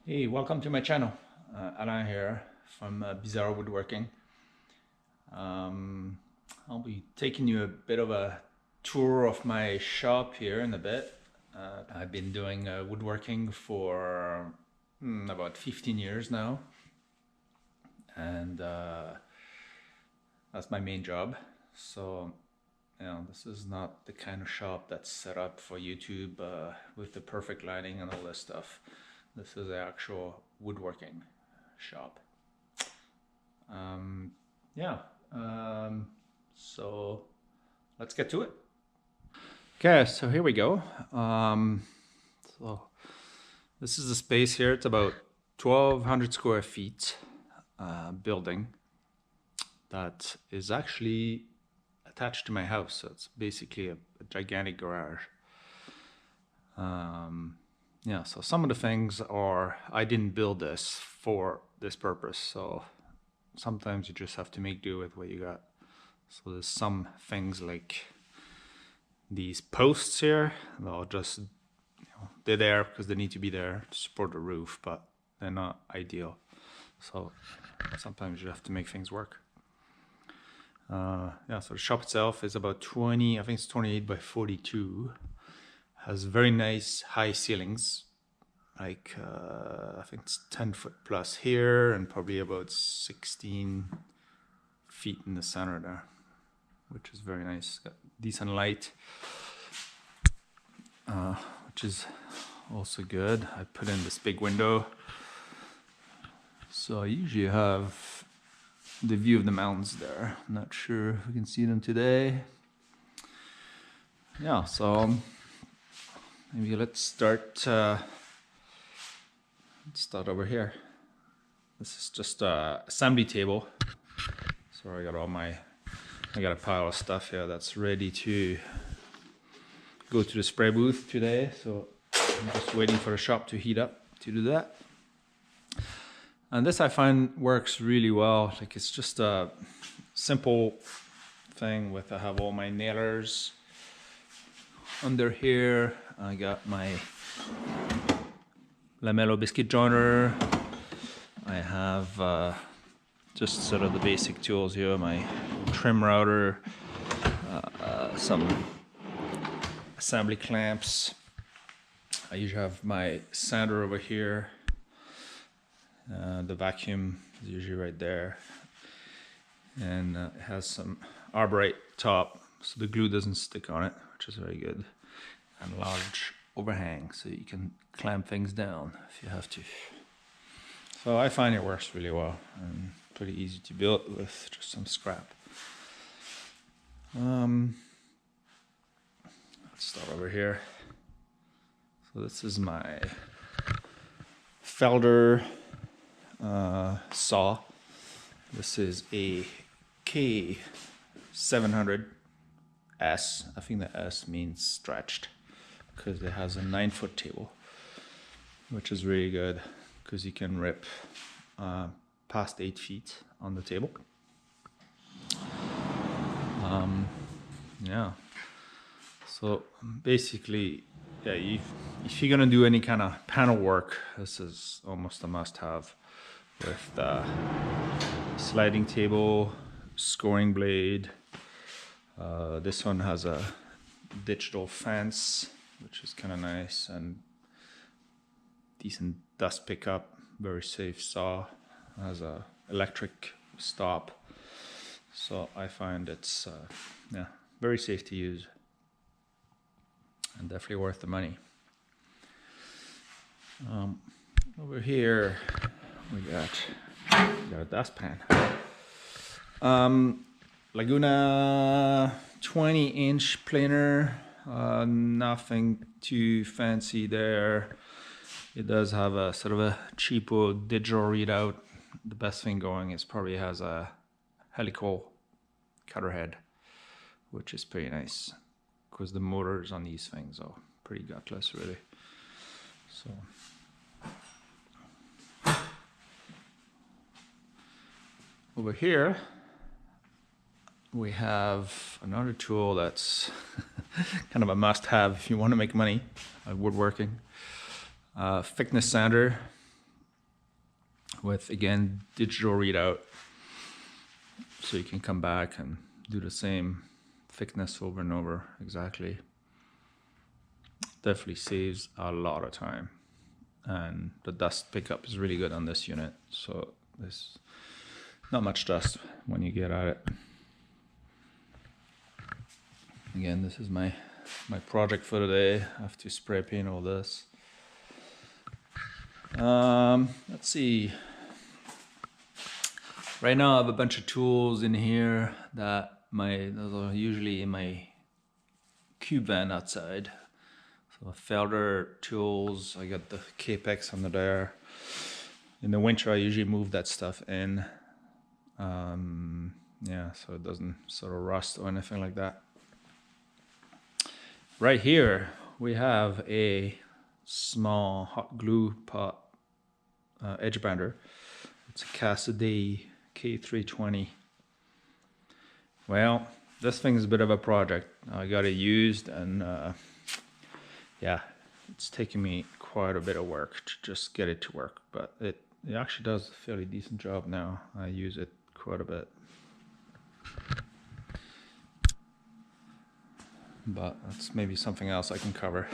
Hey, welcome to my channel. Alain here from BC Woodworking. I'll be taking you a bit of a tour of my shop here in a bit. I've been doing woodworking for about 15 years now, and that's my main job. So, this is not the kind of shop that's set up for YouTube with the perfect lighting and all this stuff. This is the actual woodworking shop. Yeah, so let's get to it. Okay, so here we go. So this is the space here. It's about 1,200 square feet building that is actually attached to my house. So it's basically a gigantic garage. Yeah, so some of the things are, I didn't build this for this purpose, so sometimes you just have to make do with what you got. So there's some things like these posts here, they'll just, they're there because they need to be there to support the roof, but they're not ideal. So sometimes you have to make things work. Yeah, so the shop itself is about 20, I think it's 28 by 42. Has very nice high ceilings, like I think it's 10 foot plus here and probably about 16 feet in the center there, which is very nice. Got decent light, which is also good. I put in this big window, so I usually have the view of the mountains there. I'm not sure if we can see them today. Yeah, so maybe let's start over here. This is just a assembly table. So I got a pile of stuff here that's ready to go to the spray booth today. So I'm just waiting for the shop to heat up to do that. And this I find works really well. Like, it's just a simple thing with, I have all my nailers under here. I got my lamello biscuit joiner. I have just sort of the basic tools here, my trim router, some assembly clamps. I usually have my sander over here. The vacuum is usually right there. And it has some arborite top, so the glue doesn't stick on it, which is very good. And large overhang, so you can clamp things down if you have to. So I find it works really well and pretty easy to build with just some scrap. Let's start over here. So this is my Felder saw. This is a K700S. I think the S means stretched, because it has a 9-foot table, which is really good because you can rip past 8 feet on the table. Yeah, so basically, yeah, if you're gonna do any kind of panel work, this is almost a must-have, with the sliding table, scoring blade. This one has a digital fence, which is kind of nice, and decent dust pickup, very safe saw, has a electric stop, so I find it's yeah, very safe to use and definitely worth the money. Over here we got a dustpan, Laguna 20-inch planer. Nothing too fancy there. It does have a sort of a cheapo digital readout. The best thing going is probably has a helical cutter head, which is pretty nice, because the motors on these things are pretty gutless, really. So over here we have another tool that's kind of a must-have if you want to make money at woodworking. Thickness sander. with, again, digital readout. So you can come back and do the same thickness over and over exactly. Definitely saves a lot of time. And the dust pickup is really good on this unit. So there's not much dust when you get at it. Again, this is my project for today. I have to spray paint all this. Let's see. Right now I have a bunch of tools in here that those are usually in my cube van outside. So felder tools, I got the Capex under there. In the winter I usually move that stuff in. Yeah, so it doesn't sort of rust or anything like that. Right here we have a small hot glue pot edge bander. It's a Cassidy K320. Well, this thing is a bit of a project. I got it used, and yeah, it's taking me quite a bit of work to just get it to work, but it actually does a fairly decent job now. I use it quite a bit. But that's maybe something else I can cover.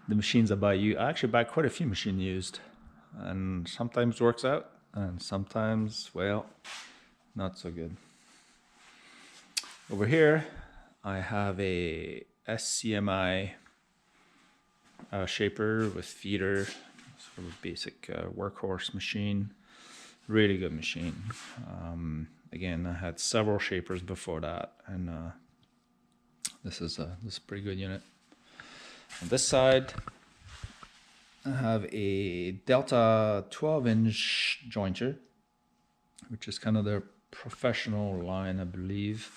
The machines I buy, I actually buy quite a few machines used, and sometimes works out, and sometimes, well, not so good. Over here, I have a SCMI shaper with feeder, sort of basic workhorse machine. Really good machine. Again, I had several shapers before that, and this is a pretty good unit. On this side, I have a Delta 12-inch jointer, which is kind of their professional line, I believe.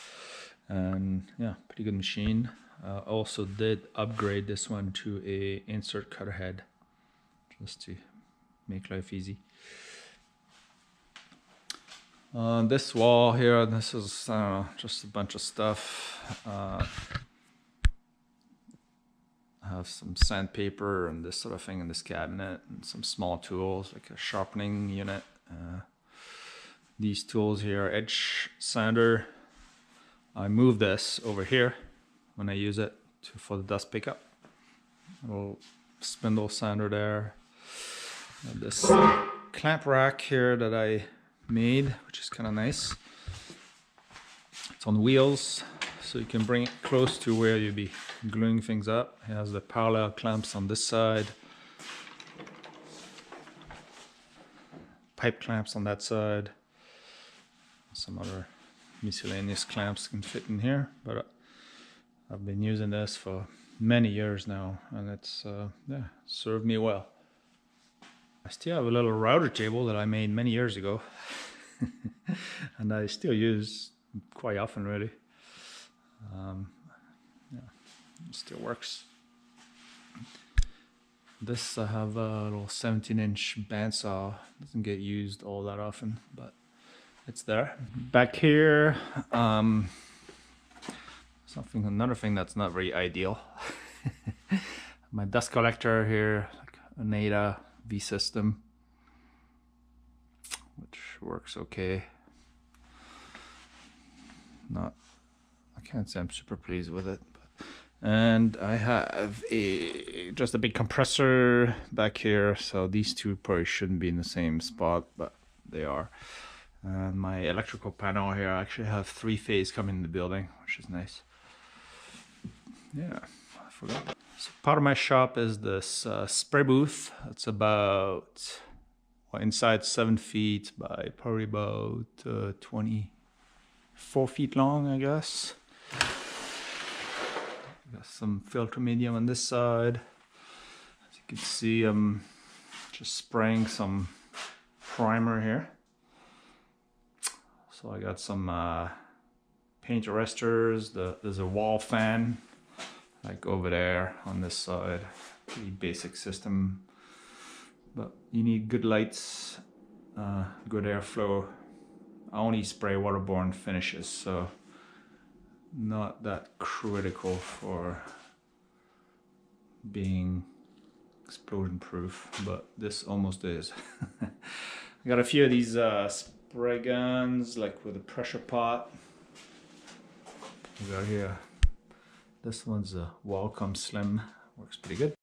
And yeah, pretty good machine. Also did upgrade this one to a insert cutter head, just to make life easy. On this wall here, this is just a bunch of stuff. I have some sandpaper and this sort of thing in this cabinet, and some small tools like a sharpening unit. These tools here, edge sander. I move this over here when I use it for the dust pickup. A little spindle sander there. And this clamp rack here that I made, which is kind of nice. It's on wheels, so you can bring it close to where you'll be gluing things up. It has the parallel clamps on this side, pipe clamps on that side, some other miscellaneous clamps can fit in here, but I've been using this for many years now, and it's yeah, served me well. I still have a little router table that I made many years ago and I still use quite often, really. Yeah, it still works. This, I have a little 17-inch bandsaw. Doesn't get used all that often, but it's there. Back here, another thing that's not very ideal. My dust collector here, like an Ada V system, which works okay. I can't say I'm super pleased with it. And I have just a big compressor back here, so these two probably shouldn't be in the same spot, but they are. And my electrical panel here, I actually have 3-phase coming in the building, which is nice. Yeah, I forgot. So part of my shop is this spray booth. It's about, well, inside 7 feet by probably about 24 feet long, I guess. Got some filter medium on this side. As you can see, I'm just spraying some primer here. So I got some paint arresters. There's a wall fan, like over there on this side. Pretty basic system, but you need good lights, good airflow. I only spray waterborne finishes, so not that critical for being explosion proof, but this almost is. I got a few of these spray guns, like with a pressure pot. We got here. This one's a Wacom Slim, works pretty good.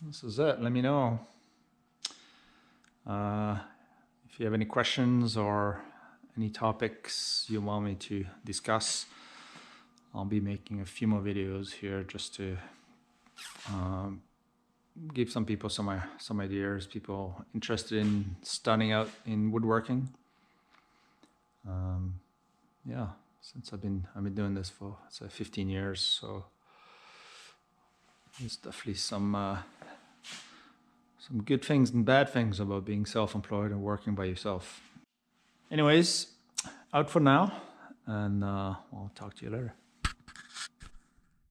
This is it. Let me know if you have any questions or any topics you want me to discuss. I'll be making a few more videos here just to give some people some ideas, people interested in starting out in woodworking. Yeah, since I've been doing this for 15 years, so there's definitely some good things and bad things about being self-employed and working by yourself. Anyways, out for now, and I'll talk to you later.